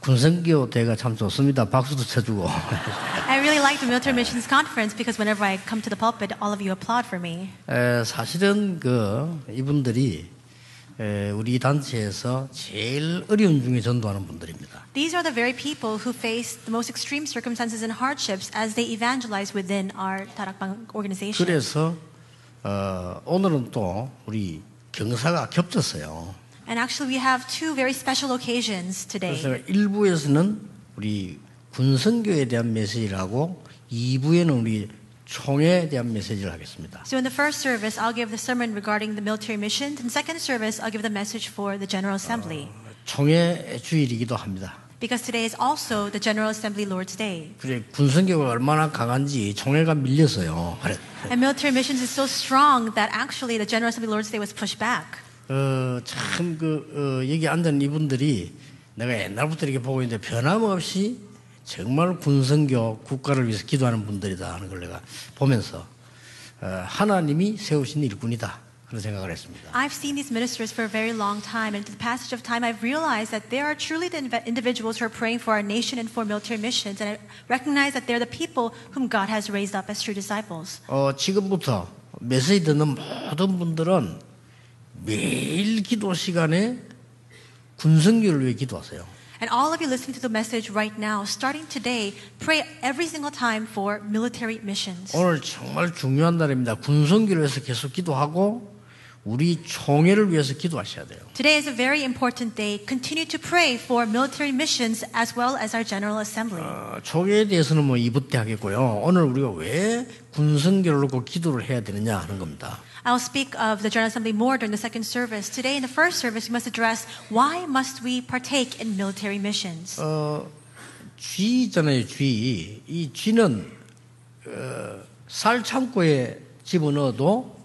군선교 대회가 참 좋습니다. 박수도 쳐주고. I really like the Military Missions Conference because whenever I come to the pulpit, all of you applaud for me. 사실은 이분들이 우리 단체에서 제일 어려운 중에 전도하는 분들입니다. These are the very people who face the most extreme circumstances and hardships as they evangelize within our 다락방 organization. 그래서 오늘은 또 우리 경사가 겹쳤어요. And actually, we have two very special occasions today. 그래서 1부에서는 우리 군선교에 대한 메시지를 하고 2부에는 우리 총회에 대한 메시지를 하겠습니다. So in the first service, I'll give the sermon regarding the military missions. In the second service, I'll give the message for the General Assembly. 총회 주일이기도 합니다. Because today is also the General Assembly Lord's Day. 그래 군선교가 얼마나 강한지 총회가 밀렸어요. And military missions is so strong that actually the General Assembly Lord's Day was pushed back. 참 여기 앉은 이분들이 내가 옛날부터 이렇게 보고 있는데 변함없이 정말 군선교 국가를 위해서 기도하는 분들이다 하는 걸 내가 보면서 하나님이 세우신 일꾼이다 그런 생각을 했습니다. I've seen these ministers for a very long time, and through the passage of time, I've realized that they are truly the individuals who are praying for our nation and for military missions, and I recognize that they're the people whom God has raised up as true disciples. 지금부터 메시지 듣는 모든 분들은 매일 기도 시간에 군선교를 위해 기도하세요. And all of you listening to the message right now, starting today, pray every single time for military missions. 오늘 정말 중요한 날입니다. 군선교를 위해서 계속 기도하고 우리 총회를 위해서 기도하셔야 돼요. Today is a very important day. Continue to pray for military missions as well as our General Assembly. 총회에 대해서는 2부 때 하겠고요. 오늘 우리가 왜 군선교를 놓고 기도를 해야 되느냐 하는 겁니다. I'll speak of the General Assembly more during the second service. Today in the first service, we must address why must we partake in military missions. 쥐 있잖아요, 쥐. 이 쥐는 쌀 창고에 집어넣어도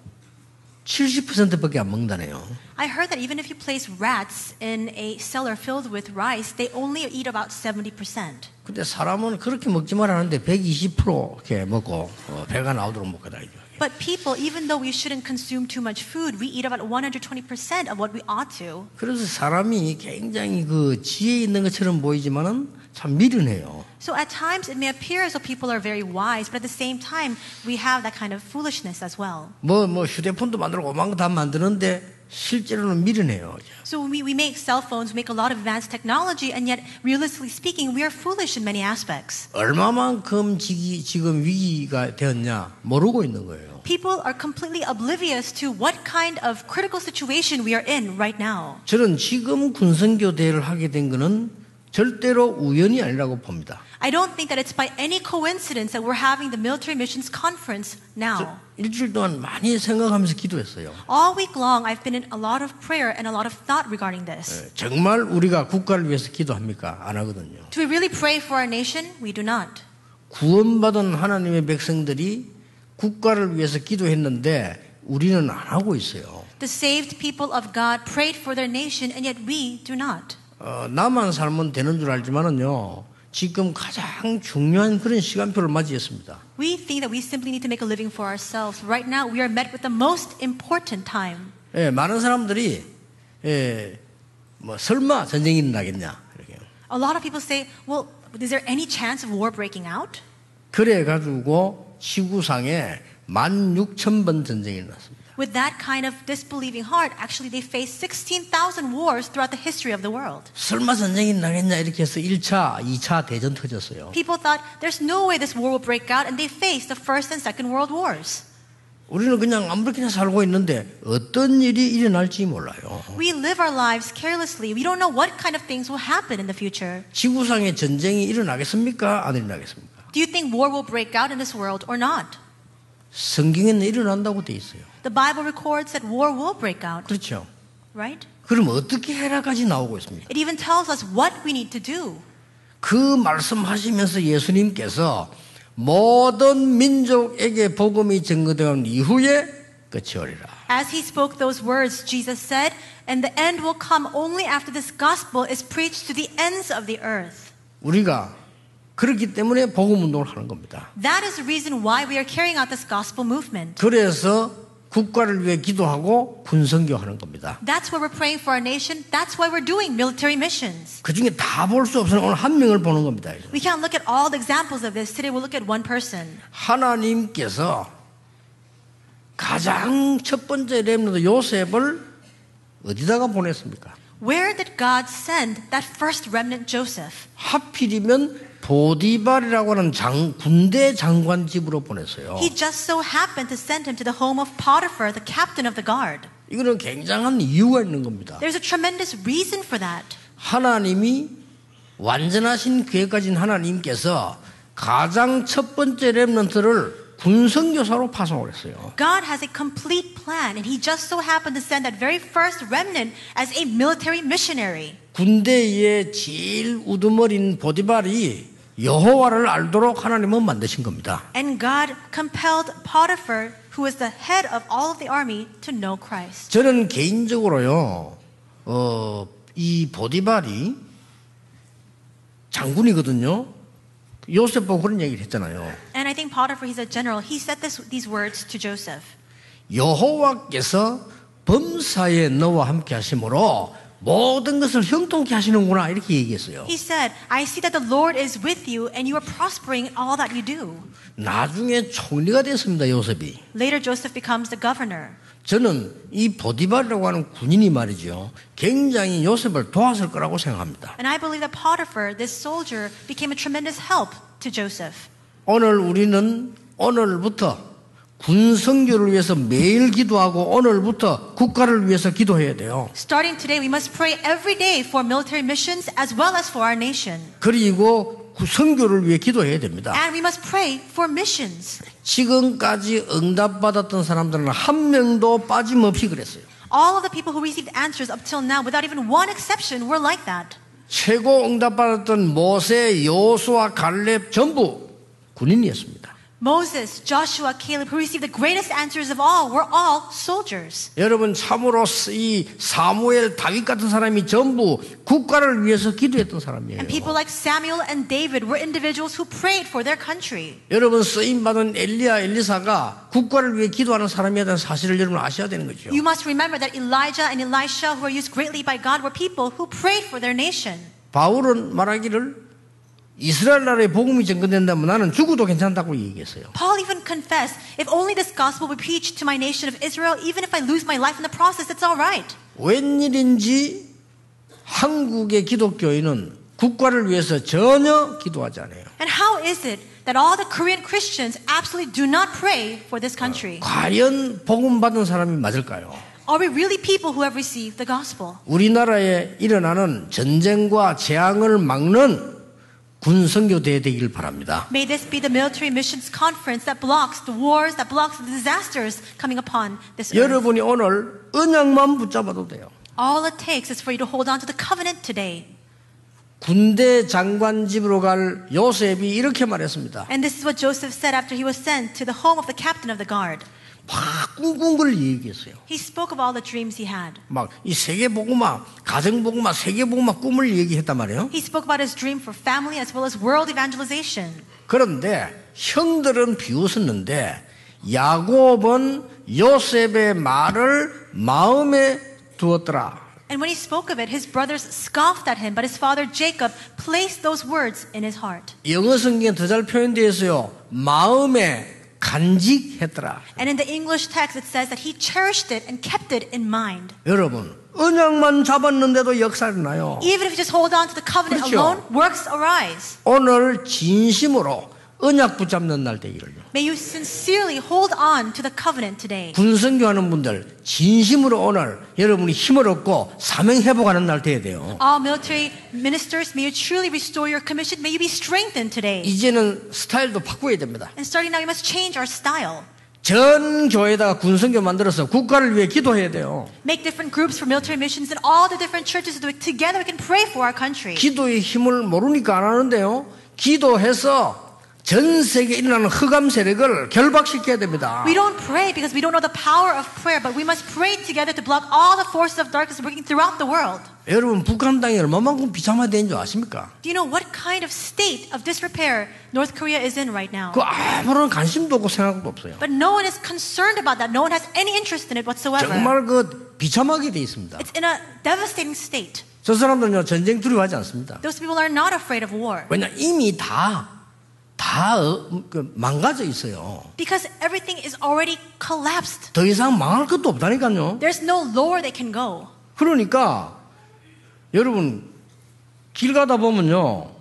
70%밖에 안 먹는다네요. I heard that even if you place rats in a cellar filled with rice, they only eat about 70%. 근데 사람은 그렇게 먹지 말라는데 120% 이렇게 먹고 배가 나오도록 먹게 다니죠. But people, even though we shouldn't consume too much food, we eat about 120% of what we ought to. 그래서 사람이 굉장히 지혜 있는 것처럼 보이지만은 참 미련해요. So at times it may appear as though people are very wise, but at the same time we have that kind of foolishness as well. 휴대폰도 만들고 오만 거 다 만드는데 실제로는 미련해요. So we make cell phones, we make a lot of advanced technology, and yet realistically speaking, we are foolish in many aspects. 얼마만큼 지금 위기가 되었냐 모르고 있는 거예요. People are completely oblivious to what kind of critical situation we are in right now. 저는 지금 군선교 대회를 하게 된 거는 절대로 우연이 아니라고 봅니다. I don't think that it's by any coincidence that we're having the military missions conference now. 일주일 동안 많이 생각하면서 기도했어요. All week long, I've been in a lot of prayer and a lot of thought regarding this. 정말 우리가 국가를 위해서 기도합니까? 안 하거든요. Do we really pray for our nation? We do not. 구원받은 하나님의 백성들이 국가를 위해서 기도했는데 우리는 안 하고 있어요. The saved people of God prayed for their nation, and yet we do not. 나만 살면 되는 줄 알지만은요. 지금 가장 중요한 그런 시간표를 맞이했습니다. We think that we simply need to make a living for ourselves. Right now, we are met with the most important time. 많은 사람들이 설마 전쟁이 일어나겠냐 이렇게. A lot of people say, "Well, is there any chance of war breaking out?" 그래 가지고 지구상에 16,000번 전쟁이 일어났습니다. With that kind of disbelieving heart, actually they faced 16,000 wars throughout the history of the world. 설마 전쟁이 나겠냐 이렇게 해서 1차, 2차 대전 터졌어요. People thought there's no way this war will break out, and they faced the First and Second World Wars. 우리는 그냥 아무렇게나 살고 있는데 어떤 일이 일어날지 몰라요. We live our lives carelessly. We don't know what kind of things will happen in the future. 지구상에 전쟁이 일어나겠습니까? 안 일어나겠습니까? Do you think war will break out in this world or not? 성경에는 일어난다고 돼 있어요. The Bible records that war will break out. 그렇죠. Right? 그럼 어떻게 해라까지 나오고 있습니다. It even tells us what we need to do. 그 말씀하시면서 예수님께서 모든 민족에게 복음이 전거된 이후에 끝이 오리라. As he spoke those words, Jesus said, and the end will come only after this gospel is preached to the ends of the earth. 우리가 그렇기 때문에 복음 운동을 하는 겁니다. That is the reason why we are carrying out this gospel movement. 그래서 국가를 위해 기도하고 군선교하는 겁니다. That's why we're praying for our nation. That's why we're doing military missions. 그 중에 다 볼 수 없으니 오늘 한 명을 보는 겁니다. We can't look at all the examples of this. Today we'll look at one person. 하나님께서 가장 첫 번째 렘넌트 요셉을 어디다가 보냈습니까? Where did God send that first remnant Joseph? 하필이면 보디발이라고 하는 군대 장관 집으로 보냈어요. He just so happened to send him to the home of Potiphar, the captain of the guard. 이거는 굉장한 이유가 있는 겁니다. There's a tremendous reason for that. 하나님이 완전하신 계획 가진 하나님께서 가장 첫 번째 렘넌트를 군선교사로 파송을 했어요. God has a complete plan, and He just so happened to send that very first remnant as a military missionary. 군대의 제일 우두머린 보디발이 여호와를 알도록 하나님은 만드신 겁니다. And God compelled Potiphar, who was the head of all of the army, to know Christ. 저는 개인적으로요, 이 보디발이 장군이거든요. 요셉 보고 그런 얘기를 했잖아요. And I think Potiphar, he's a general. He said these words to Joseph. 여호와께서 범사에 너와 함께 하심으로 모든 것을 형통케 하시는구나 이렇게 얘기했어요. He said, I see that the Lord is with you and you are prospering in all that you do. 나중에 총리가 됐습니다. 요셉이. Later, Joseph becomes the governor. 저는 이 보디발이라고 하는 군인이 말이죠. 굉장히 요셉을 도왔을 거라고 생각합니다. And I believe that Potiphar, this soldier, became a tremendous help to Joseph. 오늘 우리는 오늘부터 군선교를 위해서 매일 기도하고 오늘부터 국가를 위해서 기도해야 돼요. Starting today, we must pray every day for military missions as well as for our nation. 그리고 선교를 위해 기도해야 됩니다. And we must pray for missions. 지금까지 응답받았던 사람들은 한 명도 빠짐없이 그랬어요. All of the people who received answers up till now, without even one exception, were like that. 최고 응답받았던 모세, 여호수아, 갈렙 전부 군인이었습니다. Moses, Joshua, Caleb, who received the greatest answers of all, were all soldiers. 여러분 참으로 이 사무엘, 다윗 같은 사람이 전부 국가를 위해서 기도했던 사람이에요. And people like Samuel and David were individuals who prayed for their country. 여러분 쓰임받은 엘리야, 엘리사가 국가를 위해 기도하는 사람이라는 사실을 여러분 아셔야 되는 거죠. You must remember that Elijah and Elisha, who were used greatly by God, were people who prayed for their nation. 바울은 말하기를 이스라엘 나라의 복음이 전거된다면 나는 죽어도 괜찮다고 얘기했어요. Paul even confessed, if only this gospel were preached to my nation of Israel, even if I lose my life in the process, it's all right. 웬일인지 한국의 기독교인은 국가를 위해서 전혀 기도하지 않아요. And how is it that all the Korean Christians absolutely do not pray for this country? 과연 복음 받은 사람이 맞을까요? Are we really people who have received the gospel? 우리나라에 일어나는 전쟁과 재앙을 막는 군선교대회 되길 바랍니다. May this be the military missions conference that blocks the wars, that blocks the disasters coming upon this earth. 여러분이 오늘 언약만 붙잡아도 돼요. All it takes is for you to hold on to the covenant today. 군대 장관 집으로 갈 요셉이 이렇게 말했습니다. And this is what Joseph said after he was sent to the home of the captain of the guard. 막 꿈꾼 걸 얘기했어요. He spoke of all the dreams he had. 막 이 세계복음화, 가정복음화, 세계복음화 꿈을 얘기했단 말이에요. He spoke about his dream for family as well as world evangelization. 그런데 형들은 비웃었는데 야곱은 요셉의 말을 마음에 두었더라. And when he spoke of it, his brothers scoffed at him, but his father Jacob placed those words in his heart. 영어 성경에 더 잘 표현되어 있어요. 마음에 간직했더라. And in the English text it says that he cherished it and kept it in mind. 여러분, 언약만 잡았는데도 역사를 나요. Even if you just hold on to the covenant 그렇죠. alone, works arise. 오늘 진심으로 언약 붙잡는 날 되기를요. May you sincerely hold on to the covenant today. 군선교하는 분들 진심으로 오늘 여러분이 힘을 얻고 사명 회복하는 날 돼야 돼요. All military ministers, may you truly restore your commission. May you be strengthened today. 이제는 스타일도 바꿔야 됩니다. And starting now, we must change our style. 전 교회에다가 군선교 만들어서 국가를 위해 기도해야 돼요. Make different groups for military missions in all the different churches so that together we can pray for our country. 기도의 힘을 모르니까 안 하는데요. 기도해서 전 세계에 일어나는 흑암 세력을 결박시켜야 됩니다. We don't pray because we don't know the power of prayer, but we must pray together to block all the forces of darkness working throughout the world. 여러분 북한 땅이 얼마만큼 비참화된 줄 아십니까? Do you know what kind of state of disrepair North Korea is in right now? 그 아무런 관심도 없고 생각도 없어요. But no one is concerned about that. No one has any interest in it whatsoever. 정말 그 비참하게 돼 있습니다. It's in a devastating state. 저 사람들은요 전쟁 두려워하지 않습니다. Those people are not afraid of war. 왜냐 이미 다 망가져 있어요. Because everything is already collapsed. 더 이상 망할 것도 없다니까요. There's no lower they can go. 그러니까 여러분 길 가다 보면요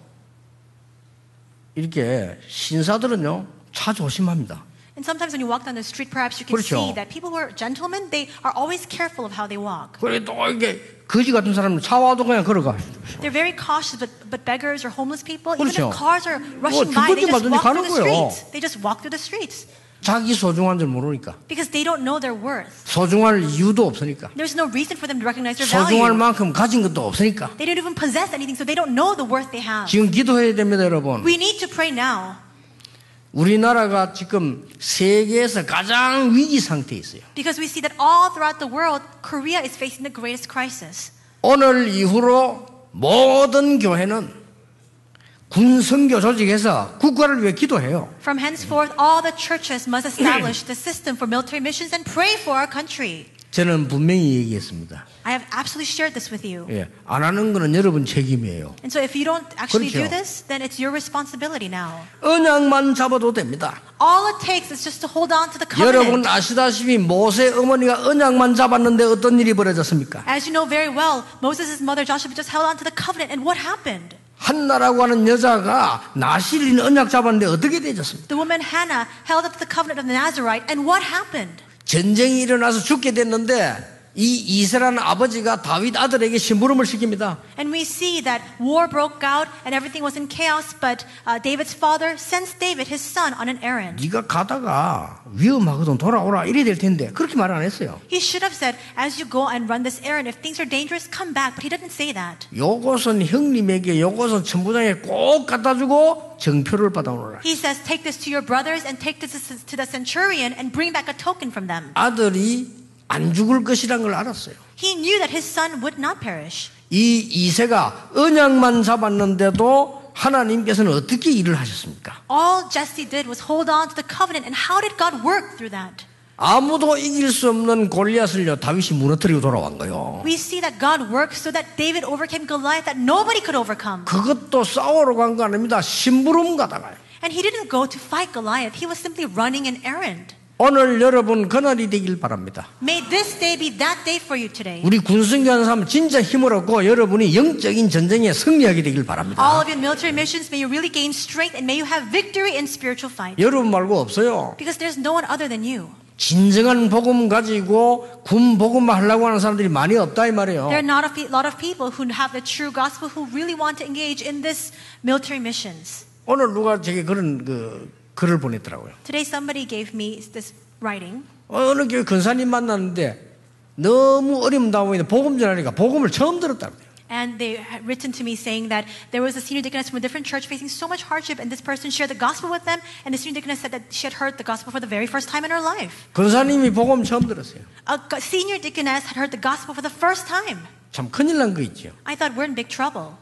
이렇게 신사들은요 차 조심합니다. And sometimes when you walk down the street, perhaps you can 그렇죠. see that people who are gentlemen, they are always careful of how they walk. 그래 또 이게 거지 같은 사람은 차 와도 그냥 걸어가. They're very cautious, but beggars or homeless people, even 그렇죠. if cars are rushing by, they 뒷걸음 just 맞든지 walk 가는 through the 거예요. streets. They just walk through the streets 자기 소중한 줄 모르니까. because they don't know their worth. 소중할 이유도 없으니까. There's no reason for them to recognize their 소중할 value. 만큼 가진 것도 없으니까. They don't even possess anything, so they don't know the worth they have. 지금 기도해야 됩니다, 여러분. We need to pray now 우리나라가 지금 세계에서 가장 위기 상태에 있어요. because we see that all throughout the world, Korea is facing the greatest crisis. 오늘 이후로 모든 교회는 군선교 조직에서 국가를 위해 기도해요. From henceforth, all the churches must establish the system for military missions and pray for our country. 저는 분명히 얘기했습니다. I have absolutely shared this with you. 예, 안 하는 거는 여러분 책임이에요. And so if you don't actually 그렇죠. do this, then it's your responsibility now. 언약만 잡아도 됩니다. All it takes is just to hold on to the 여러분 covenant. 아시다시피 모세 어머니가 언약만 잡았는데 어떤 일이 벌어졌습니까? As you know very well, Moses' mother Joshua just held on to the covenant, and what happened? 한나라고 하는 여자가 나실인 언약 잡았는데 어떻게 되졌습니까? The woman Hannah held up to the covenant of the Nazarite, and what happened? 전쟁이 일어나서 죽게 됐는데 이 이세라는 아버지가 다윗 아들에게 심부름을 시킵니다. And we see that war broke out and everything was in chaos, but David's father sends David, his son, on an errand. 네가 가다가 위험하거든 돌아오라 이래 될 텐데 그렇게 말 안 했어요. He should have said, as you go and run this errand, if things are dangerous, come back. But he didn't say that. 요것은 형님에게 요것은 천부장에 꼭 갖다 주고 정표를 받아오너라. He says, take this to your brothers and take this to the centurion and bring back a token from them. 아들이 안 죽을 것이란 걸 알았어요. He knew that his son would not perish. 이 이세가 언약만 잡았는데도 하나님께서는 어떻게 일을 하셨습니까? All Jesse did was hold on to the covenant. And how did God work through that? 아무도 이길 수 없는 골리앗을요 다윗이 무너뜨리고 돌아온 거예요. We see that God worked so that David overcame Goliath that nobody could overcome. 그것도 싸우러 간 거 아닙니다. 심부름 가다가요. And he didn't go to fight Goliath. He was simply running an errand. 오늘 여러분 그날이 되길 바랍니다. May this day be that day for you today. 우리 군성교하는 사람 진짜 힘을 얻고 여러분이 영적인 전쟁에 승리하게 되길 바랍니다. All of your military missions, may you really gain strength and may you have victory in spiritual fight. 여러분 말고 없어요. Because there's no one other than you. 진정한 복음 가지고 군 복음만 하려고 하는 사람들이 많이 없다 이 말이에요. There are not a lot of people who have the true gospel who really want to engage in this military missions. 오늘 누가 제게 그런 글을 보냈더라고요. Today somebody gave me this writing. 어느 교회 근사님 만났는데 너무 어림다움인데 복음 전하니까 복음을 처음 들었다고 해요. And they had written to me saying that there was a senior deaconess from a different church facing so much hardship, and this person shared the gospel with them, and the senior deaconess said that she had heard the gospel for the very first time in her life. 근사님이 복음 처음 들었어요. A senior deaconess had heard the gospel for the first time. 참 큰일 난 거 있죠. I thought we're in big trouble.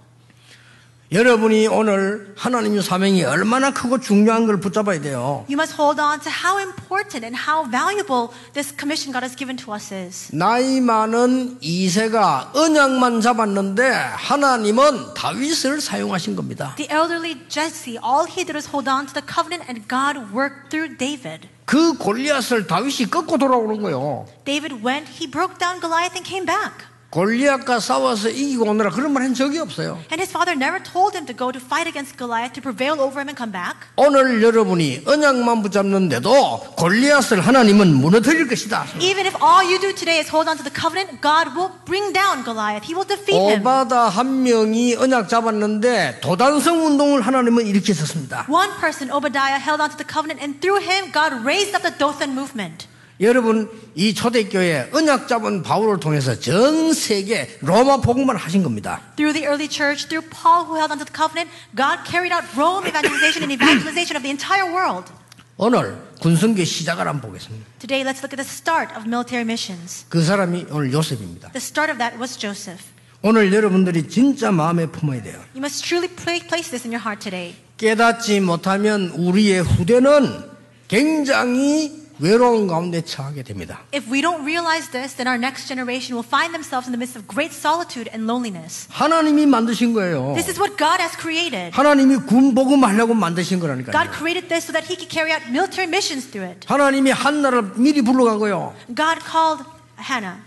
여러분이 오늘 하나님의 사명이 얼마나 크고 중요한 걸 붙잡아야 돼요. You must hold on to how important and how valuable this commission God has given to us is. 나이 많은 이세가 언약만 잡았는데 하나님은 다윗을 사용하신 겁니다. The elderly Jesse, all he did was hold on to the covenant, and God worked through David. 그 골리앗을 다윗이 꺾고 돌아오는 거예요. David went, he broke down Goliath and came back. 골리앗과 싸워서 이기고 오느라 그런 말 한 적이 없어요. And his father never told him to go to fight against Goliath to prevail over him and come back. 오늘 여러분이 언약만 붙잡는데도 골리앗을 하나님은 무너뜨릴 것이다. Even if all you do today is hold on to the covenant, God will bring down Goliath. He will defeat him. 오바다 한 명이 언약 잡았는데 도단성 운동을 하나님은 일으키셨습니다. One person, Obadiah, held on to the covenant, and through him, God raised up the Dothan movement. 여러분 이 초대교회 언약 잡은 바울을 통해서 전 세계 로마 복음을 하신 겁니다. Through the early church, through Paul who held onto the covenant, God carried out Rome evangelization and evangelization of the entire world. 오늘 군성교 시작을 한번 보겠습니다. Today, let's look at the start of military missions. 그 사람이 오늘 요셉입니다. The start of that was Joseph. 오늘 여러분들이 진짜 마음에 품어야 돼요. You must truly place this in your heart today. 깨닫지 못하면 우리의 후대는 굉장히 외로운 가운데 처하게 됩니다. If we don't realize this, then our next generation will find themselves in the midst of great solitude and loneliness. 하나님이 만드신 거예요. This is what God has created. 하나님이 군 복음하려고 만드신 거라니까요. God created this so that He could carry out military missions through it. 하나님이 한나를 미리 불러간 거예요. God called Hannah.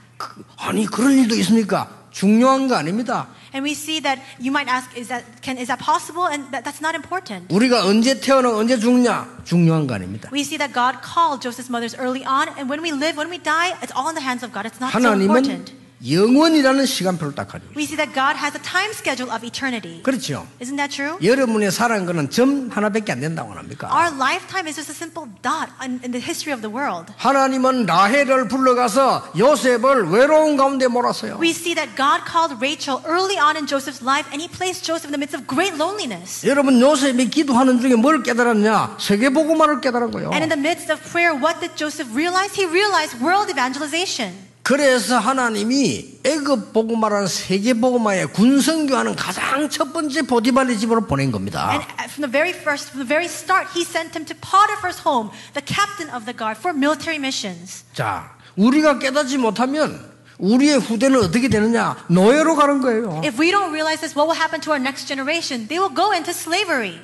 아니 그런 일도 있습니까? 중요한 거 아닙니다. And we see that you might ask, is that possible? And that's not important. 우리가 언제 태어나 언제 죽냐 중요한 거 아닙니다. We see that God called Joseph's mothers early on, and when we live, when we die, it's all in the hands of God. It's not so important. 하나님은 영원이라는 시간표를 딱 가지고 We see that God has a time schedule of eternity. 그렇죠. Isn't that true? 여러분의 사는 거는 점 하나밖에 안 된다고 합니까? Our lifetime is just a simple dot in the history of the world. 하나님은 라헬을 불러가서 요셉을 외로운 가운데 몰았어요. We see that God called Rachel early on in Joseph's life, and He placed Joseph in the midst of great loneliness. 여러분 요셉이 기도하는 중에 뭘 깨달았냐? 세계복음화를 깨달은 거예요. And in the midst of prayer, what did Joseph realize? He realized world evangelization. 그래서 하나님이 애굽 복음화라는 세계 복음화에 군성교하는 가장 첫 번째 보디발의 집으로 보낸 겁니다. And from the very start, He sent him to Potiphar's home, the captain of the guard, for military missions. 자, 우리가 깨닫지 못하면 우리의 후대는 어떻게 되느냐? 노예로 가는 거예요. If we don't realize this, what will happen to our next generation? They will go into slavery.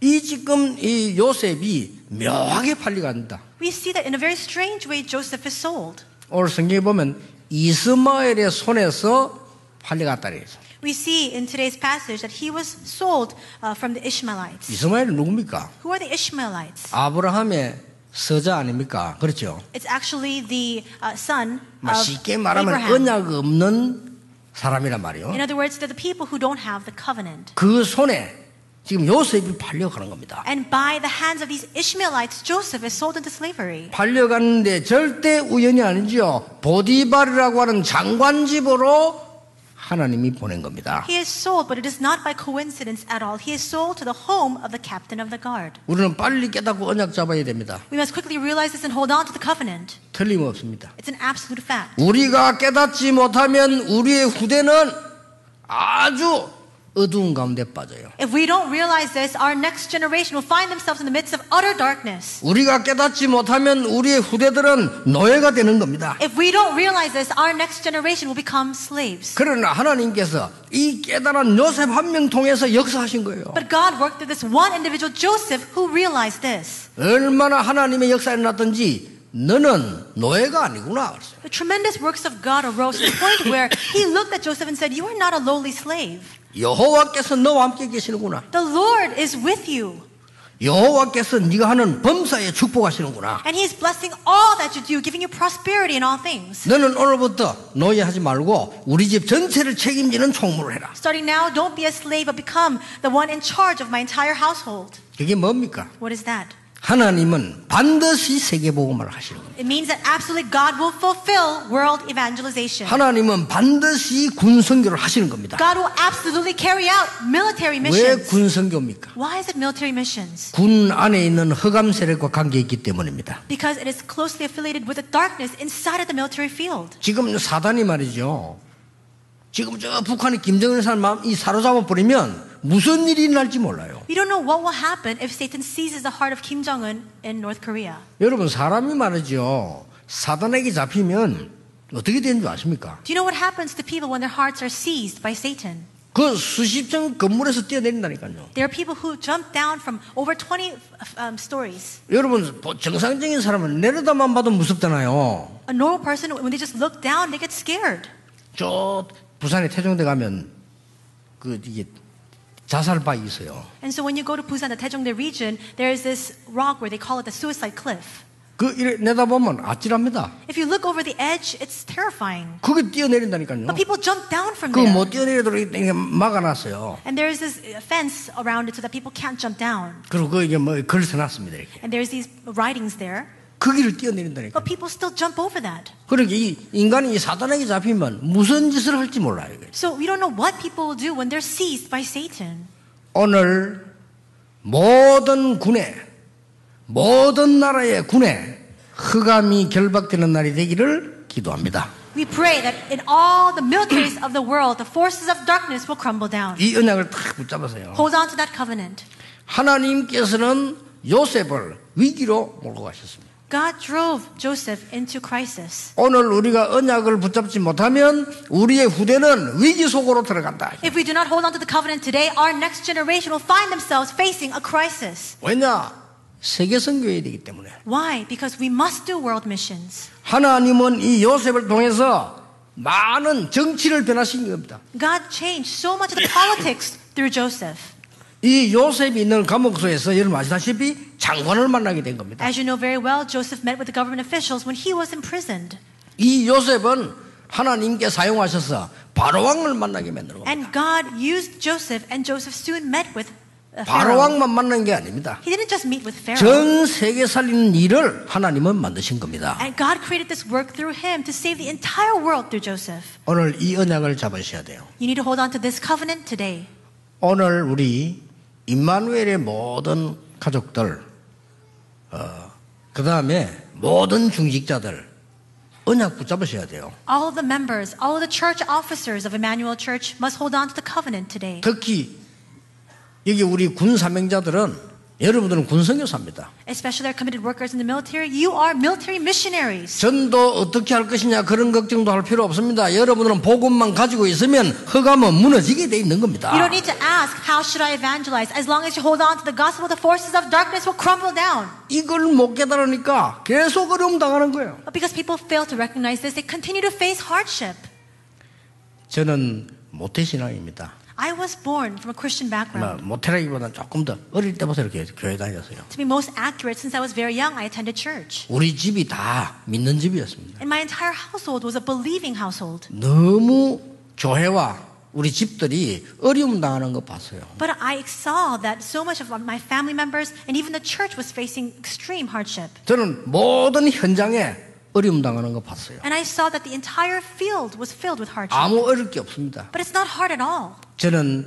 이 지금 이 요셉이 묘하게 팔려간다. We see that in a very strange way, Joseph is sold. 오늘 성경에 보면 이스마엘의 손에서 팔려갔다 그래서. We see in today's passage that he was sold from the Ishmaelites. 이스마엘은 누굽니까? Who are the Ishmaelites? 아브라함의 서자 아닙니까? 그렇죠. It's actually the son of 쉽게 말하면 Abraham. 언약 없는 사람이란 말이에요. In other words, they're the people who don't have the covenant. 그 손에 지금 요셉이 팔려가는 겁니다. And by the hands of these Ishmaelites, Joseph is sold into slavery. 팔려갔는데 절대 우연이 아니죠. 보디발이라고 하는 장관 집으로 하나님이 보낸 겁니다. He is sold, but it is not by coincidence at all. He is sold to the home of the captain of the guard. 우리는 빨리 깨닫고 언약 잡아야 됩니다. We must quickly realize this and hold on to the covenant. 틀림없습니다. It's an absolute fact. 우리가 깨닫지 못하면 우리의 후대는 아주 어두운 가운데 빠져요. If we don't realize this, our next generation will find themselves in the midst of utter darkness. 우리가 깨닫지 못하면 우리의 후대들은 노예가 되는 겁니다. If we don't realize this, our next generation will become slaves. 그러나 하나님께서 이 깨달은 요셉 한 명 통해서 역사하신 거예요. But God worked through this one individual, Joseph, who realized this. 얼마나 하나님의 역사가 일어났던지 너는 노예가 아니구나. The tremendous works of God arose to the point where He looked at Joseph and said, "You are not a lowly slave. 여호와께서 너와 함께 계시는구나. The Lord is with you. 여호와께서 네가 하는 범사에 축복하시는구나. And He is blessing all that you do, giving you prosperity in all things. 너는 오늘부터 노예하지 말고 우리 집 전체를 책임지는 총무를 해라. Starting now, don't be a slave, but become the one in charge of my entire household." 그게 뭡니까? What is that? 하나님은 반드시 세계복음을 하시는 겁니다. It means that absolutely God will fulfill world evangelization. 하나님은 반드시 군선교를 하시는 겁니다. God will absolutely carry out military 왜 missions. 군선교입니까? Why is it military missions? 군 안에 있는 흑암 세력과 관계 있기 때문입니다. Because it is closely affiliated with the darkness inside of the military field. 지금 사단이 말이죠. 지금 저 북한이 김정은 사람 이 사로잡아 버리면 무슨 일이 날지 몰라요. We don't know what will happen if Satan seizes the heart of Kim Jong-un in North Korea. 여러분 사람이 말이죠. 사단에게 잡히면 어떻게 되는 줄 아십니까? Do you know what happens to people when their hearts are seized by Satan? 그 수십 층 건물에서 뛰어내린다니까요. There are people who jump down from over 20 stories. 여러분 정상적인 사람은 내려다만 봐도 무섭잖아요. A normal person, when they just look down, they get scared. 저 부산에 태종대 가면 그 이게 자살바위 있어요. And so when you go to Busan, the Taejongdae region, there is this rock where they call it the suicide cliff. 그 이래 내다보면 아찔합니다. If you look over the edge, it's terrifying. 그게 뛰어내린다니까요. But people jump down from 그 there. 못 뛰어내리도록 이렇게 막아놨어요. And there is this fence around it so that people can't jump down. 그리고 그 이게 뭐 글 써놨습니다. 이렇게. And there's these writings there. 그 길을 뛰어내린다니까. But people still jump over that. 그러니까 이 인간이 이 사단에게 잡히면 무슨 짓을 할지 몰라요. So we don't know what people will do when they're seized by Satan. 오늘 모든 군에, 모든 나라의 군에 흑암이 결박되는 날이 되기를 기도합니다. We pray that in all the militaries of the world, the forces of darkness will crumble down. 이 언약을 딱 붙잡으세요. Hold on to that covenant. 하나님께서는 요셉을 위기로 몰고 가셨습니다. God drove Joseph into crisis. 오늘 우리가 언약을 붙잡지 못하면 우리의 후대는 위기 속으로 들어간다. If we do not hold on to the covenant today, our next generation will find themselves facing a crisis. 왜냐? 세계 선교해야 되기 때문에. Why? Because we must do world missions. 하나님은 이 요셉을 통해서 많은 정치를 변화시킨 겁니다. God changed so much of the politics through Joseph. 이 요셉이 있는 감옥소에서 여러분 아시다시피 장관을 만나게 된 겁니다. As you know very well, Joseph met with the government officials when he was imprisoned. 이 요셉은 하나님께 사용하셔서 바로왕을 만나게 만든 겁니다. And God used Joseph, and Joseph soon met with Pharaoh. 바로왕만 만난 게 아닙니다. He didn't just meet with Pharaoh. 전 세계 살리는 일을 하나님은 만드신 겁니다. And God created this work through him to save the entire world through Joseph. 오늘 이 언약을 잡으셔야 돼요. You need to hold on to this covenant today. 오늘 우리 임마누엘의 모든 가족들, 그 다음에 모든 중직자들 언약 붙잡으셔야 돼요. All of the members, all of the church officers of Emmanuel Church must hold on to the covenant today. 특히 여기 우리 군 사명자들은 여러분들은 군선교사입니다. Especially our committed workers in the military, you are military missionaries. 전도 어떻게 할 것이냐 그런 걱정도 할 필요 없습니다. 여러분들은 복음만 가지고 있으면 흑암은 무너지게 돼 있는 겁니다. You don't need to ask, how should I evangelize? As long as you hold on to the gospel, the forces of darkness will crumble down. 이걸 못 깨달으니까 계속 어려움 당하는 거예요. But because people fail to recognize this, they continue to face hardship. 저는 모태신앙입니다. I was born from a Christian background. 모태라기보다는 조금 더 어릴 때부터 이렇게 교회 다녔어요. To be most accurate, since I was very young, I attended church. 우리 집이 다 믿는 집이었습니다. And my entire household was a believing household. 너무 교회와 우리 집들이 어려움 당하는 거 봤어요. But I saw that so much of my family members and even the church was facing extreme hardship. 저는 모든 현장에 어려움 당하는 거 봤어요. And I saw that the entire field was filled with hardship. 아무 어려울 게 없습니다. But it's not hard at all. 저는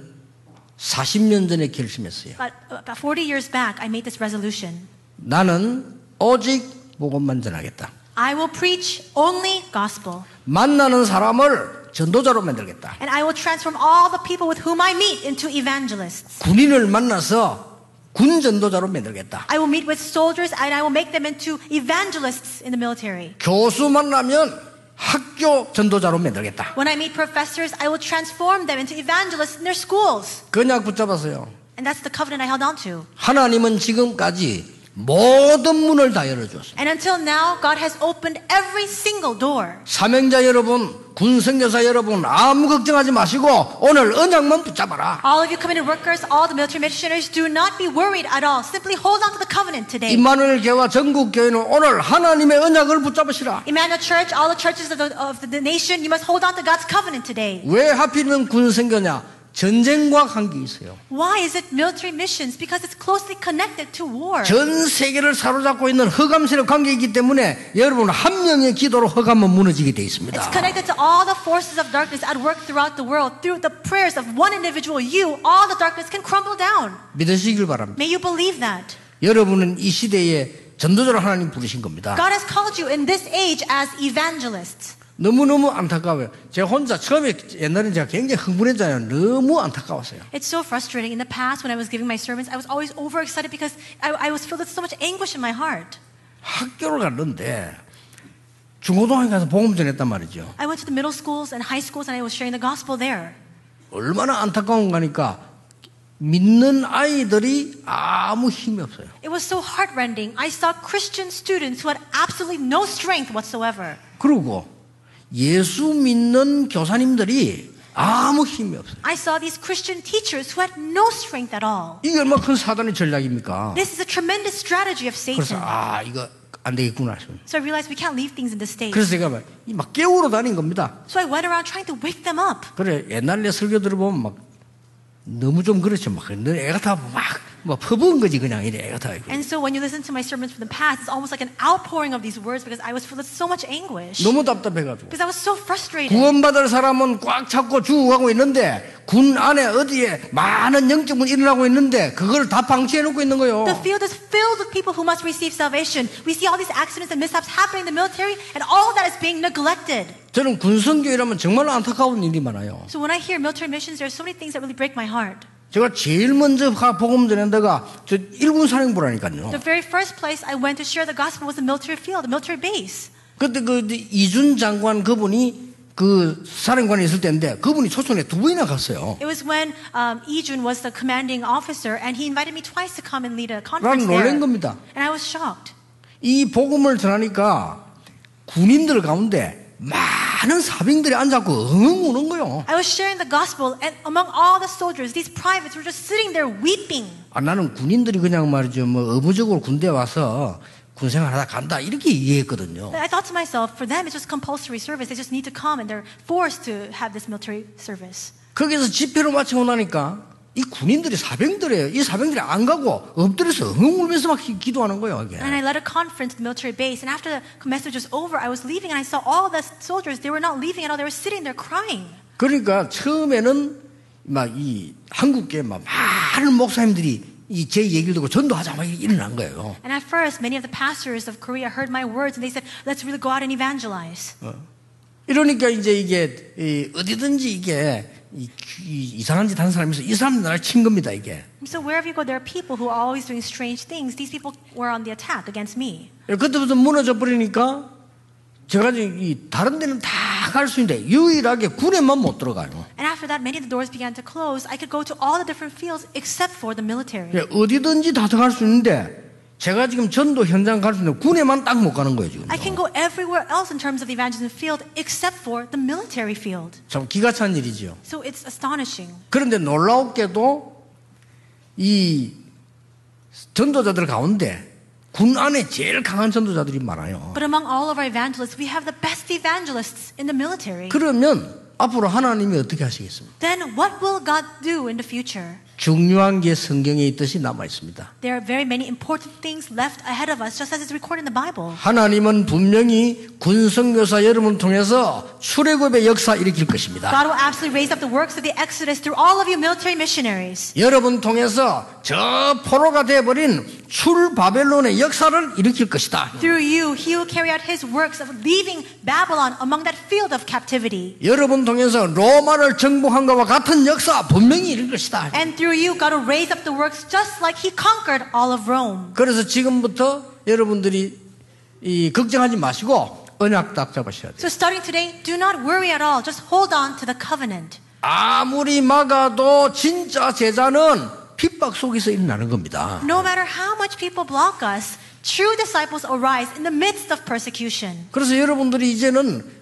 40년 전에 결심했어요. But about 40 years back, I made this resolution. 나는 오직 복음만 전하겠다. I will preach only gospel. 만나는 사람을 전도자로 만들겠다. And I will transform all the people with whom I meet into evangelists. 군인을 만나서 군 전도자로 만들겠다. I will meet with soldiers and I will make them into evangelists in the military. 교수 만나면 학교 전도자로 만들겠다. When I meet professors, I will transform them into evangelists in their schools. 그냥 붙잡았어요. And that's the covenant I held on to. 하나님은 지금까지 모든 문을 다 열어주었습니다. And until now, God has opened every single door. 사명자 여러분, 군선교사 여러분, 아무 걱정하지 마시고 오늘 언약만 붙잡아라. All of you committed workers, all the military missionaries, do not be worried at all. Simply hold on to the covenant today. 임마누엘 교회와 전국 교회는 오늘 하나님의 언약을 붙잡으시라. Emmanuel Church, all the churches of the nation, you must hold on to God's covenant today. 왜 하필이면 군선교냐? 전쟁과 관계 있어요. Why is it military missions? Because it's closely connected to war. 전 세계를 사로잡고 있는 흑암세력 관계이기 때문에 여러분 한 명의 기도로 흑암은 무너지게 돼 있습니다. It's connected to all the forces of darkness at work throughout the world. Through the prayers of one individual, you, all the darkness can crumble down. 믿으시길 바랍니다. May you believe that. 여러분은 이 시대에 전도자로 하나님 부르신 겁니다. God has called you in this age as evangelists. 너무너무 안타까워요. 제가 혼자 처음에 옛날에 제가 굉장히 흥분했잖아요. 너무 안타까웠어요. It's so frustrating. In the past, when I was giving my sermons, I was always overexcited because I was filled with so much anguish in my heart. 학교를 갔는데 중고등학교 가서 복음 전했단 말이죠. I went to the middle schools and high schools and I was sharing the gospel there. 얼마나 안타까운 거니까 믿는 아이들이 아무 힘이 없어요. It was so heartrending. I saw Christian students who had absolutely no strength whatsoever. 그리고 예수 믿는 교사님들이 아무 힘이 없어요. I saw these Christian teachers who had no strength at all. 이게 얼마나 큰 사단의 전략입니까? This is a tremendous strategy of 그래서 Satan. 이거 안 되겠구나. So I realized we can't leave things in the state. 그래서 제가 막 깨우러 다닌 겁니다. So I went around trying to wake them up. 그래 옛날에 설교 들어보면 막 너무 좀 그렇죠. 막 애가 다 막 뭐 퍼부은 거지 그냥 이래 다. And so when you listen to my sermons from the past, it's almost like an outpouring of these words because I was filled with so much anguish. 너무 답답해가지고. Because I was so frustrated. 구원받을 사람은 꽉 잡고 죽어가고 있는데 군 안에 어디에 많은 영적문 일어나고 있는데 그걸 다 방치해놓고 있는 거예요. The field is filled with people who must receive salvation. We see all these accidents and mishaps happening in the military, and all of that is being neglected. 저는 군성교회라면 정말 안타까운 일이 많아요. So when I hear military missions, there are so many things that really break my heart. 제가 제일 먼저 복음 전한 데가 저 일군 사령부라니까요. The very first place I went to share the gospel was the military field, the military base. 그때 그 이준 장관 그분이 그 사령관에 있을 때인데 그분이 초청에 2번이나 갔어요. It was when Lee Jun was the commanding officer, and he invited me twice to come and lead a conference 난 놀란 there. 겁니다. And I was shocked. 이 복음을 전하니까 군인들 가운데 많은 사병들이 앉아서 엉엉 우는 거예요. I was sharing the gospel, and among all the soldiers, these privates were just sitting there weeping. 아, 나는 군인들이 그냥 말이죠, 뭐 의무적으로 군대 와서 군생활하다 간다 이렇게 이해했거든요. I thought to myself, for them, it's just compulsory service. They just need to come, and they're forced to have this military service. 거기서 집회를 마치고 나니까 이 군인들이 사병들이에요. 이 사병들이 안 가고 엎드려서 엉엉 울면서 막 기도하는 거예요. 이게. And I led a conference at the military base, and after the message was over, I was leaving, and I saw all the soldiers. They were not leaving at all. They were sitting there crying. 그러니까 처음에는 막 이 한국계 막 많은 목사님들이 이 제 얘기를 듣고 전도하자 막 일어난 거예요. And at first, many of the pastors of Korea heard my words, and they said, "Let's really go out and evangelize." 이러니까 이제 이게 어디든지 이게 이상한 짓 하는 사람이 있어. 이 사람들 나를 친 겁니다 이게. So wherever you go, there are people who are always doing strange things. These people were on the attack against me. 그때부터 무너져 버리니까 제가 이 다른 데는 다 갈 수 있는데 유일하게 군에만 못 들어가요. And after that, many of the doors began to close. I could go to all the different fields except for the military. 어디든지 다 들어갈 수 있는데 제가 지금 전도 현장 갈 수 있는 군에만 딱 못 가는 거예요 지금. I can go everywhere else in terms of the evangelism field except for the military field. 참 기가 찬 일이죠. So it's astonishing. 그런데 놀라웠게도 이 전도자들 가운데 군 안에 제일 강한 전도자들이 많아요. But among all of our evangelists, we have the best evangelists in the military. 그러면 앞으로 하나님이 어떻게 하시겠습니까? Then what will God do in the future? 중요한 게 성경에 있듯이 남아 있습니다. There are very many important things left ahead of us, just as it's recorded in the Bible. 하나님은 분명히 군성교사 여러분을 통해서 출애굽의 역사 일으킬 것입니다. God will absolutely raise up the works of the Exodus through all of you military missionaries. 여러분 통해서 저 포로가 되어버린 출바벨론의 역사를 일으킬 것이다. Through you, He will carry out His works of leaving Babylon among that field of captivity. 여러분 통해서 로마를 정복한 것과 같은 역사 분명히 일으킬 것이다. And through you, God will raise up the works just like He conquered all of Rome. 그래서 지금부터 여러분들이 걱정하지 마시고 언약 딱 잡으셔야 돼요. So starting today, do not worry at all. Just hold on to the covenant. 아무리 막아도 진짜 제자는 핍박 속에서 일어나는 겁니다. No matter how much people block us, true disciples arise in the midst of persecution. 그래서 여러분들이 이제는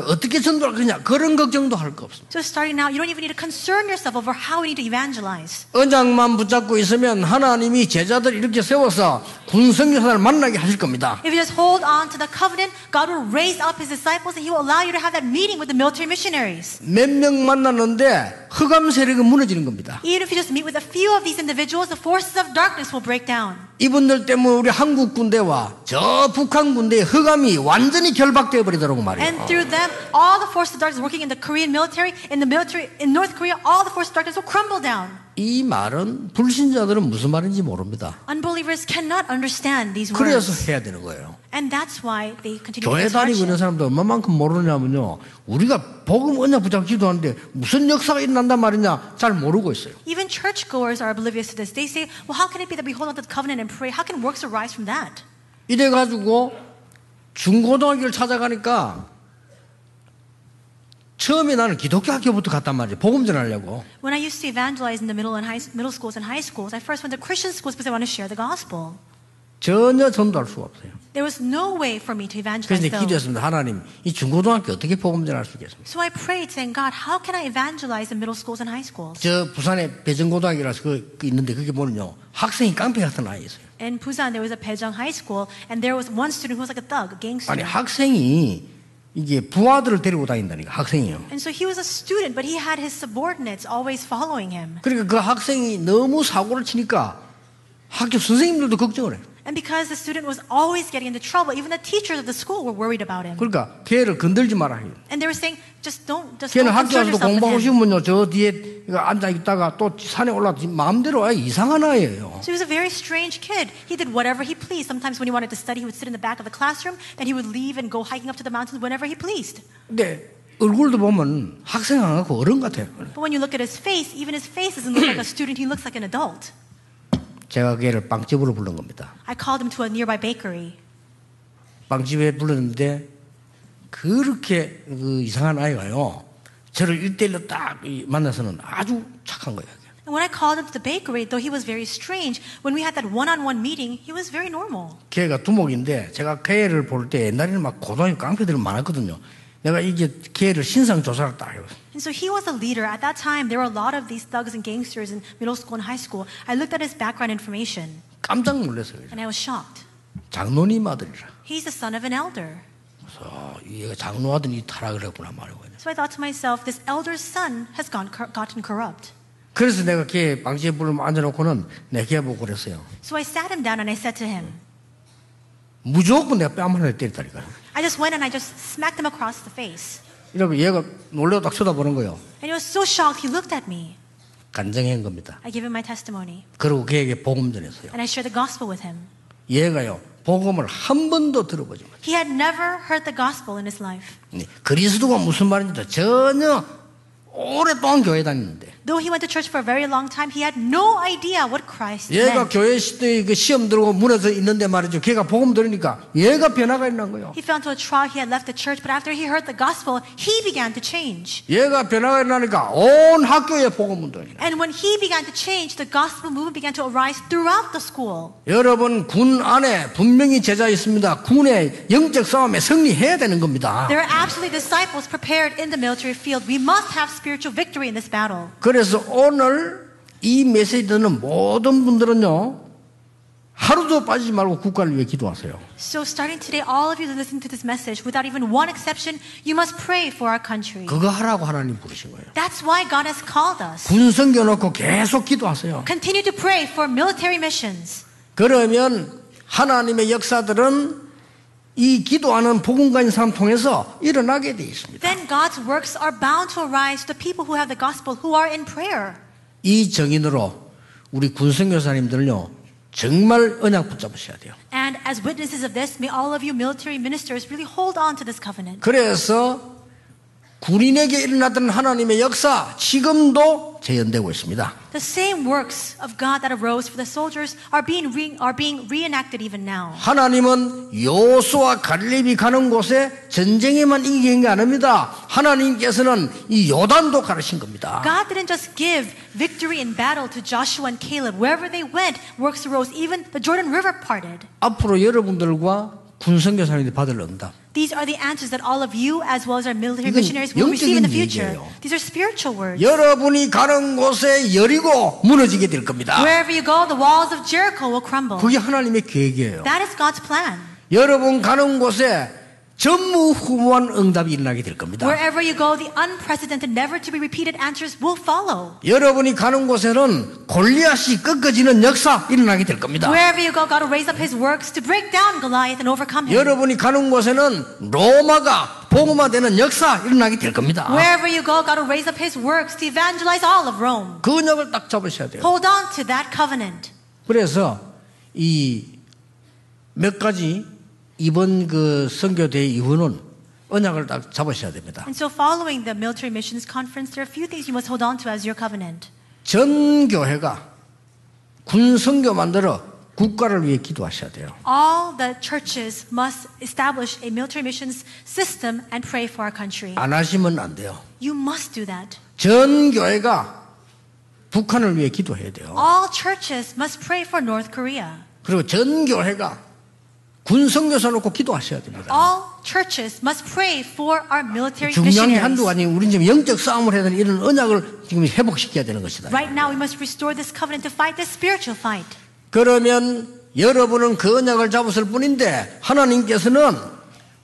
어떻게 전도할 거냐 그런 걱정도 할 거 없습니다. So starting now, you don't even need to concern yourself over how we need to evangelize. 언약만 붙잡고 있으면 하나님이 제자들 이렇게 세워서 군성교사를 만나게 하실 겁니다. If you just hold on to the covenant, God will raise up His disciples and He will allow you to have that meeting with the military missionaries. 몇 명 만났는데 흑암 세력은 무너지는 겁니다. Even if you just meet with a few of these individuals, the forces of darkness will break down. 이분들 때문에 우리 한국 군대와 저 북한 군대의 흑암이 완전히 결박되어 버리더라고 말이에요. And through them, all the forces of darkness working in the Korean military, in North Korea, all the forces of darkness will crumble down. 이 말은 불신자들은 무슨 말인지 모릅니다. Unbelievers cannot understand these 그래서 words. 해야 되는 거예요. And that's why they continue to 교회 face 다니고 있는 hardship. 사람들 얼마만큼 모르냐면요. 우리가 복음 언약 붙잡고 기도하는데 무슨 역사가 일어난단 말이냐 잘 모르고 있어요. Even churchgoers are oblivious to this. They say, well, how can it be that we hold on to the covenant and pray? How can works arise from that? 이래가지고 중고등학교를 찾아가니까 처음에 나는 기독교 학교부터 갔단 말이에요. 복음 전하려고. When I used to evangelize in the middle schools and high schools, I first went to Christian schools because I want to share the gospel. 전혀 전도할 수가 없어요. There was no way for me to 그래서 evangelize 이제 though. 기도했습니다. 하나님, 이 중고등학교 어떻게 복음 전할 수 있겠습니까? So I prayed saying, God, how can I evangelize in middle schools and high schools? 저 부산에 배정고등학교라서 그 있는데 그게 뭐냐면 학생이 깡패 같은 아이 있어요. In Busan, there was a Daejeong High School, and there was one student who was like a thug, a gangster. 아니 학생이 이게 부하들을 데리고 다닌다니까 학생이요. And so he was a student, but he had his subordinates always following him. 그러니까 그 학생이 너무 사고를 치니까 학교 선생님들도 걱정을 해요. And because the student was always getting into trouble, even the teachers of the school were worried about him. 그러니까 걔를 건들지 마라 해요. And they were saying, just don't 걔는 concern 학교에서도 yourself with 공부하고 him. 싶으면요 저 뒤에 앉아 있다가 또 산에 올라서 마음대로 아예 이상한 아이예요. So he was a very strange kid. He did whatever he pleased. Sometimes when he wanted to study, he would sit in the back of the classroom. Then he would leave and go hiking up to the mountains whenever he pleased. 근데 얼굴도 보면 학생 안 하고 어른 같아요. But when you look at his face, even his face doesn't look like a student. He looks like an adult. 제가 걔를 빵집으로 부른 겁니다. I called him to a nearby bakery. 빵집에 불렀는데 그렇게 그 이상한 아이가요. 저를 1대1로 딱 만나서는 아주 착한 거예요. And when I called him to the bakery, though he was very strange, when we had that one-on-one meeting, he was very normal. 걔가 두목인데 제가 걔를 볼 때 옛날에는 막 고등학교 깡패들이 많았거든요. 내가 이게 걔를 신상 조사를 딱 해요. And so he was a leader. At that time, there were a lot of these thugs and gangsters in middle school and high school. I looked at his background information, 깜짝 놀랐어요. and I was shocked. 장로님 아들이라. He's the son of an elder. 그래서 얘가 장로 아들이 타락을 했구나 말이고. So I thought to myself, this elder's son has gotten corrupt. 그래서 내가 걔 방지에 불을 앉아놓고는 내 걔 보고 그랬어요. So I sat him down and I said to him, 무조건 내가 뺨 하나 때렸다니까요. I just went and I just smacked him across the face. 이러고 얘가 놀래고 딱 쳐다보는 거예요. And he was so shocked, he looked at me. 간증한 겁니다. I gave him my testimony. 그리고 걔에게 복음 전했어요. And I shared the gospel with him. 얘가요 복음을 한 번도 들어보지 못해요. He had never heard the gospel in his life. 그리스도가 무슨 말인지 전혀 오랫동안 교회 다녔는데 Though he went to church for a very long time, he had no idea what Christ 얘가 meant. 교회 시대에 그 시험 들고 무너져 있는데 말이죠. 걔가 복음 들으니까 얘가 변화가 있는 거예요. He fell into a trial. He had left the church, but after he heard the gospel, he began to change. 얘가 변화가 일어나니까 온 학교에 복음 운동이 나. And when he began to change, the gospel movement began to arise throughout the school. 여러분 군 안에 분명히 제자 있습니다. 군의 영적 싸움에 승리해야 되는 겁니다. There are absolutely disciples prepared in the military field. We must have spiritual victory in this battle. 그래서 오늘 이 메시지 듣는 모든 분들은요 하루도 빠지지 말고 국가를 위해 기도하세요. So starting today, all of you that listen to this message, without even one exception, you must pray for our country. 그거 하라고 하나님 부르신 거예요. That's why God has called us. 군 섬겨놓고 계속 기도하세요. Continue to pray for military missions. 그러면 하나님의 역사들은 이 기도하는 복음가인 사람 통해서 일어나게 돼 있습니다. Then God's works are bound to arise to the people who have the gospel, who are in prayer. 이 정인으로 우리 군선교사님들은요 정말 언약 붙잡으셔야 돼요. And as witnesses of this, may all of you military ministers really hold on to this covenant. 그래서 군인에게 일어났던 하나님의 역사 지금도 재현되고 있습니다. The same works of God that arose for the soldiers are being reenacted even now. 하나님은 여호수아 갈렙이 가는 곳에 전쟁에만 이기는 게 아닙니다. 하나님께서는 이 요단도 가르친 겁니다. God didn't just give victory in battle to Joshua and Caleb. Wherever they went, works arose. Even the Jordan River parted. 앞으로 여러분들과 군선교사님들이 받을 응답. These are the answers that all of you, as well as our military 이건 missionaries, will receive in the 영적인 future. 얘기예요. These are spiritual words. 여러분이 가는 곳에 여리고 무너지게 될 겁니다. Wherever you go, the walls of Jericho will crumble. 그게 하나님의 계획이에요. That is God's plan. 여러분 가는 곳에 전무후무한 응답이 일어나게 될 겁니다. Wherever you go, the unprecedented, never to be repeated answers will follow. 여러분이 가는 곳에는 골리앗이 꺾어지는 역사 일어나게 될 겁니다. Wherever you go, God will raise up His works to break down Goliath and overcome him. 여러분이 가는 곳에는 로마가 복음화되는 역사 일어나게 될 겁니다. Wherever you go, God will raise up His works to evangelize all of Rome. 그 언약을 딱 잡으셔야 돼요. Hold on to that covenant. 그래서 이 몇 가지 이번 그 선교대 이후는 언약을 딱 잡으셔야 됩니다. And so following the military missions conference, there are a few things you must hold on to as your covenant. 전 교회가 군 선교 만들어 국가를 위해 기도하셔야 돼요. All the churches must establish a military missions system and pray for our country. 안 하시면 안 돼요. You must do that. 전 교회가 북한을 위해 기도해야 돼요. All churches must pray for North Korea. 그리고 전 교회가 군 선교사 놓고 기도하셔야 됩니다. All churches must pray for our military 중요한 게 missionaries. 한두가 아니고 우리는 지금 영적 싸움을 해야 되는 이런 언약을 지금 회복시켜야 되는 것이다. Right now we must restore this covenant to fight this spiritual fight. 그러면 여러분은 그 언약을 잡았을 뿐인데 하나님께서는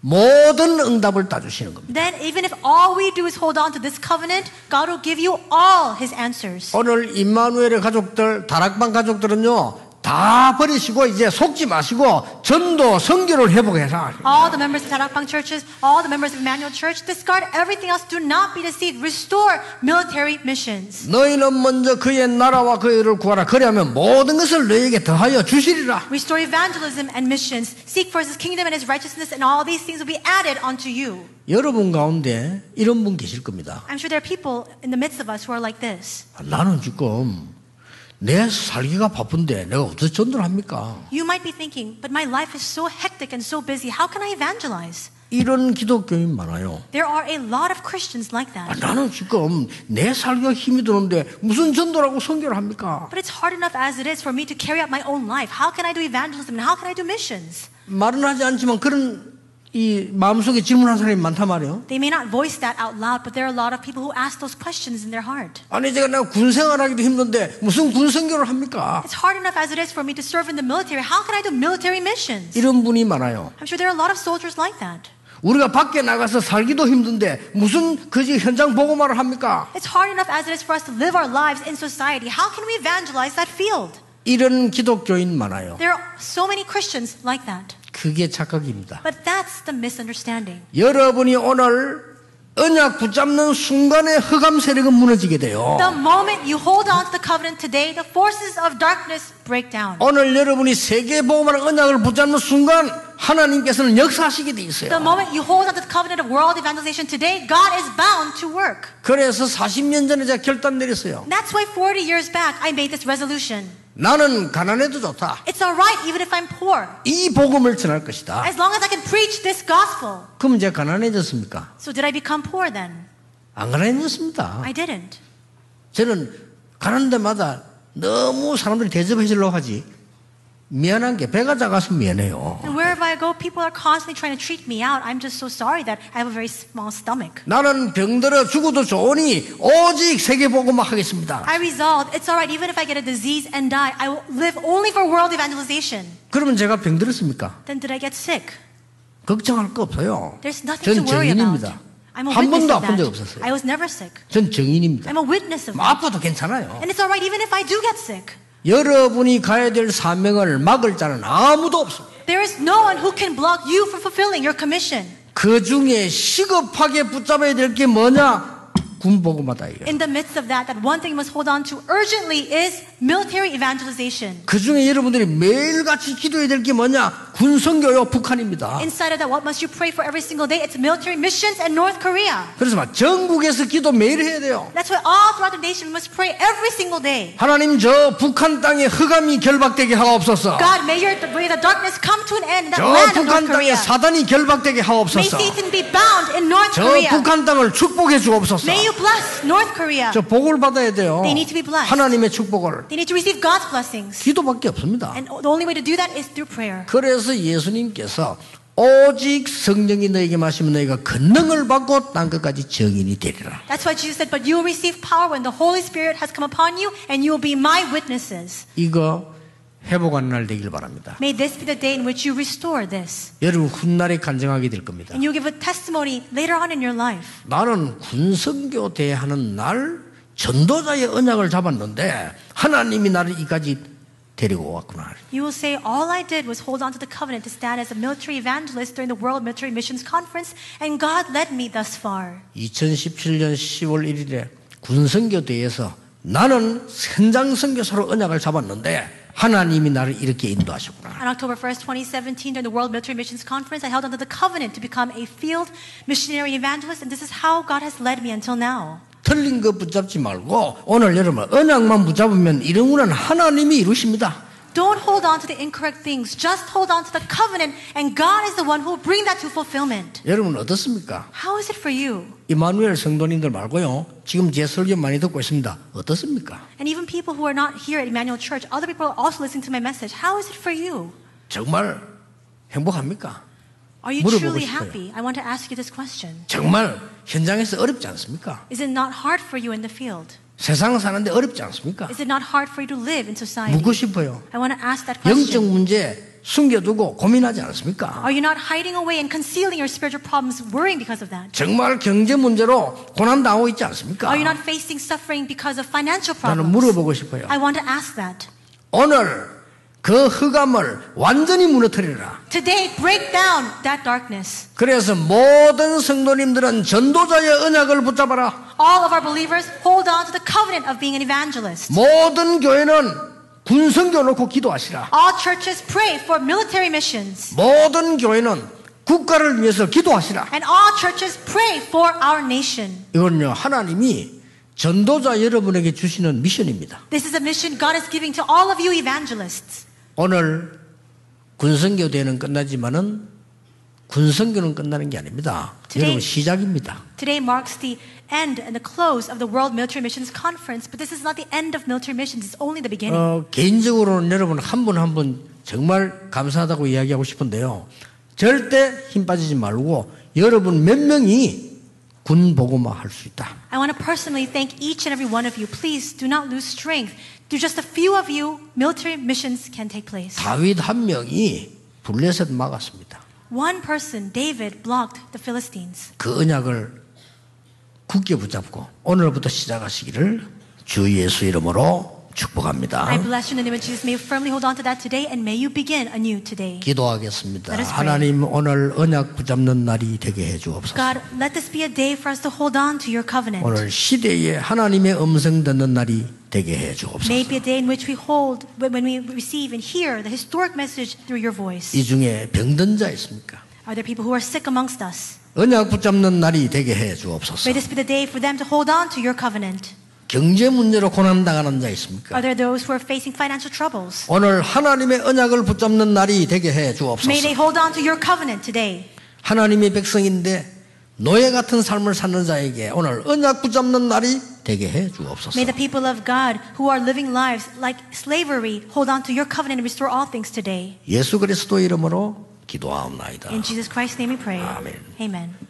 모든 응답을 다 주시는 겁니다. Then even if all we do is hold on to this covenant, God will give you all His answers. 오늘 임마누엘의 가족들, 다락방 가족들은요 다 버리시고 이제 속지 마시고 전도 선교를 회복해라. All the members of Tarakpang churches, all the members of Emmanuel Church, discard everything else. Do not be deceived. Restore military missions. 너희는 먼저 그의 나라와 그의 의를 구하라. 그리하면 모든 것을 너희에게 더하여 주시리라. Restore evangelism and missions. Seek first His kingdom and His righteousness, and all these things will be added onto you. 여러분 가운데 이런 분 계실 겁니다. I'm sure there are people in the midst of us who are like this. 나는 지금 내 살기가 바쁜데 내가 어떻게 전도를 합니까? You might be thinking, but my life is so hectic and so busy. How can I evangelize? 이런 기독교인 많아요. There are a lot of Christians like that. 나는 지금 내 살기가 힘이 드는데 무슨 전도라고 선교를 합니까? But it's hard enough as it is for me to carry out my own life. How can I do evangelism and how can I do missions? 말은 하지 않지만 그런 이 마음속에 질문하는 사람이 많단 말이에요. They may not voice that out loud, but there are a lot of people who ask those questions in their heart. 아니 제가 내가 군 생활하기도 힘든데 무슨 군 선교를 합니까? It's hard enough as it is for me to serve in the military. How can I do military missions? 이런 분이 많아요. I'm sure there are a lot of soldiers like that. 우리가 밖에 나가서 살기도 힘든데 무슨 그지 현장 보고말을 합니까? It's hard enough as it is for us to live our lives in society. How can we evangelize that field? 이런 기독교인 많아요. There are so many Christians like that. 그게 착각입니다. But that's the misunderstanding. 여러분이 오늘 언약 붙잡는 순간에 흑암 세력은 무너지게 돼요. The moment you hold on to the covenant today, the forces of darkness break down. 오늘 여러분이 세계 복음하는 언약을 붙잡는 순간 하나님께서는 역사하시게 돼 있어요. The moment you hold on to the covenant of world evangelization today, God is bound to work. 그래서 40년 전에 제가 결단 내렸어요. That's why 40 years back I made this resolution. 나는 가난해도 좋다. It's all right even if I'm poor. 이 복음을 전할 것이다. As long as I can preach this gospel. 그럼 제가 가난해졌습니까? So did I become poor then? 안 가난해졌습니다. I didn't. 저는 가는 데마다 너무 사람들이 대접해 주려고 하지 미안한 게 배가 작아서 미안해요. And wherever I go, people are constantly trying to treat me out. I'm just so sorry that I have a very small stomach. 나는 병들어 죽어도 좋으니 오직 세계복음만 하겠습니다. I resolved, it's all right, even if I get a disease and die, I will live only for world evangelization. 그러면 제가 병들었습니까? Then did I get sick? 걱정할 거 없어요. There's nothing 전 to worry about. 정인입니다. I'm a 한 witness 번도 of 아픈 적 that. 없었어요. I was never sick. 전 정인입니다. I'm a witness of 뭐 that. 아파도 괜찮아요. And it's all right, even if I do get sick. 여러분이 가야 될 사명을 막을 자는 아무도 없습니다. There is no one who can block you from fulfilling your commission. 그 중에 시급하게 붙잡아야 될 게 뭐냐? 군복음하다 이거. In the midst of that one thing you must hold on to urgently is military evangelization. 그 중에 여러분들이 매일같이 기도해야 될 게 뭐냐? 군선교요 북한입니다. Inside of that, what must you pray for every single day? It's military missions and North Korea. 그래서 막 전국에서 기도 매일 해야 돼요. That's why all throughout the nation we must pray every single day. 하나님 저 북한 땅에 흑암이 결박되게 하옵소서. God, may the darkness come to an end in that 저 land of 북한 North 땅에 Korea. 사단이 결박되게 May 하옵소서. Satan be bound in North 저 Korea. 북한 땅을 축복해 주옵소서. May you bless North Korea. 저 복을 받아야 돼요. They need to be blessed. 하나님의 축복을. They need to receive God's blessings. 기도밖에 없습니다. And the only way to do that is through prayer. 그래서 예수님께서 오직 성령이 너에게 마시면 너희가 권능을 받고 땅 끝까지 증인이 되리라. That's why Jesus said, but you will receive power when the Holy Spirit has come upon you and you will be my witnesses. 이거 회복하는 날 되길 바랍니다. May this be the day in which you restore this. 여러분 훗날에 간증하게 될 겁니다. And you give a testimony later on in your life. 나는 군선교 대하는 날 전도자의 언약을 잡았는데 하나님이 나를 이까지 데리고 왔구나. You will say, all I did was hold on to the covenant to stand as a military evangelist during the World Military Missions Conference, and God led me thus far. 2017년 10월 1일에 군선교대에서 나는 현장 선교사로 언약을 잡았는데 하나님이 나를 이렇게 인도하셨구나. On October 1st, 2017, during the World Military Missions Conference, I held onto the covenant to become a field missionary evangelist, and this is how God has led me until now. 틀린 거 붙잡지 말고 오늘 여러분 언약만 붙잡으면 이루는 하나님이 이루십니다. Don't hold on to the incorrect things. Just hold on to the covenant, and God is the one who will bring that to fulfillment. 여러분 어떻습니까? How is it for you? 이마누엘 성도님들 말고요. 지금 제 설교 많이 듣고 있습니다. 어떻습니까? And even people who are not here at Emmanuel Church, other people are also listening to my message. How is it for you? 정말 행복합니까? Are you 물어보고 truly 싶어요. happy? I want to ask you this question. 정말 현장에서 어렵지 않습니까? Is it not hard for you in the field? 세상 사는데 어렵지 않습니까? Is it not hard for you to live in society? 묻고 싶어요. I want to ask that 영적 question. 문제 숨겨두고 고민하지 않습니까? Are you not hiding away and concealing your spiritual problems, worrying because of that? 정말 경제 문제로 고난당하고 있지 않습니까? Are you not facing suffering because of financial 나는 problems? 물어보고 싶어요. I want to ask that. 오늘 그 흑암을 완전히 무너뜨리라. Today, break down that darkness. 그래서 모든 성도님들은 전도자의 언약을 붙잡아라. All of our believers hold on to the covenant of being an evangelist. 모든 교회는 군성교 놓고 기도하시라. All churches pray for military missions. 모든 교회는 국가를 위해서 기도하시라. And all churches pray for our nation. 이건요, 하나님이 전도자 여러분에게 주시는 미션입니다. This is a mission God is giving to all of you evangelists. 오늘 군성교 대회는 끝나지만은 군성교는 끝나는 게 아닙니다. 여러분 시작입니다. Today marks the end and the close of the World Military Missions Conference, but this is not the end of military missions. It's only the beginning. 개인적으로는 여러분 한 분 한 분 정말 감사하다고 이야기하고 싶은데요. 절대 힘 빠지지 말고 여러분 몇 명이 군 복음화 할 수 있다. I want to personally thank each and every one of you. Please do not lose strength. Through just a few of you, military missions can take place. 다윗 한 명이 블레셋 막았습니다. One person, David, blocked the Philistines. 그 언약을 굳게 붙잡고 오늘부터 시작하시기를 주 예수 이름으로 축복합니다. I bless you in the name of Jesus. May you firmly hold on to that today, and may you begin anew today. 기도하겠습니다. Let us pray. 하나님 오늘 언약 붙잡는 날이 되게 해주옵소서. God, let this be a day for us to hold on to your covenant. 오늘 시대에 하나님의 음성 듣는 날이 되게 해주옵소서. May it be a day in which we hold, when we receive and hear the historic message through your voice. 이 중에 병든 자 있습니까? Are there people who are sick amongst us? 언약 붙잡는 날이 되게 해주옵소서. May this be the day for them to hold on to your covenant. 경제 문제로 고난당하는 자 있습니까? Are there those who are facing financial troubles? 오늘 하나님의 언약을 붙잡는 날이 되게 May they 해주옵소서. hold on to your covenant today. 하나님의 백성인데 노예 같은 삶을 사는 자에게 오늘 언약 붙잡는 날이 되게 해주옵소서. May the people of God who are living lives like slavery hold on to your covenant and restore all things today. 예수 그리스도 이름으로 기도하옵나이다. In Jesus Christ's name we pray. 아멘. Amen.